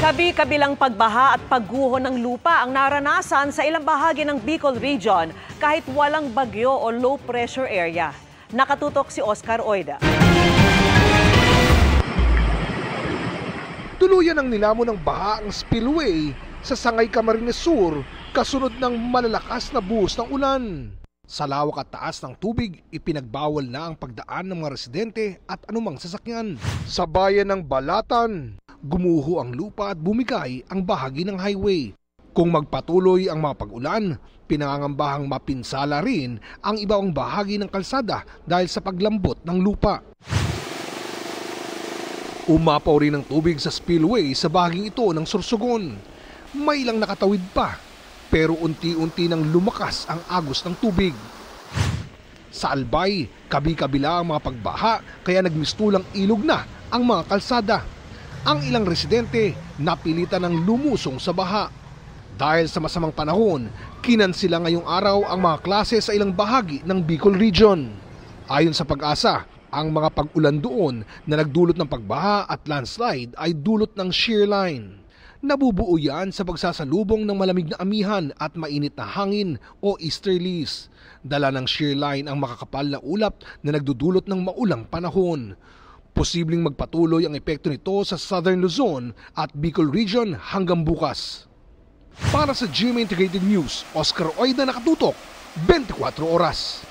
Kabi-kabilang pagbaha at pagguho ng lupa ang naranasan sa ilang bahagi ng Bicol Region kahit walang bagyo o low pressure area. Nakatutok si Oscar Oida. Tuluyan ang nilamon ng baha ang spillway sa Sangay Camarines Sur kasunod ng malalakas na buhos ng ulan. Sa lawak at taas ng tubig, ipinagbawal na ang pagdaan ng mga residente at anumang sasakyan. Sa bayan ng Balatan, gumuho ang lupa at bumigay ang bahagi ng highway. Kung magpatuloy ang mga pag-ulan, pinangangambahang mapinsala rin ang ibang bahagi ng kalsada dahil sa paglambot ng lupa. Umapaw rin ang tubig sa spillway sa bahaging ito ng Sorsogon. May ilang nakatawid pa, pero unti-unti nang lumakas ang agos ng tubig. Sa Albay, kabi-kabila ang mga pagbaha kaya nagmistulang ilog na ang mga kalsada. Ang ilang residente napilitan ng lumusong sa baha. Dahil sa masamang panahon, kinansila ngayong araw ang mga klase sa ilang bahagi ng Bicol Region. Ayon sa Pag-asa, ang mga pag-ulan doon na nagdulot ng pagbaha at landslide ay dulot ng shear line. Nabubuo yan sa pagsasalubong ng malamig na amihan at mainit na hangin o easterlies. Dala ng shear line ang makakapal na ulap na nagdudulot ng maulang panahon. Posibleng magpatuloy ang epekto nito sa Southern Luzon at Bicol Region hanggang bukas. Para sa GMA Integrated News, Oscar Oida, nakatutok, 24 oras.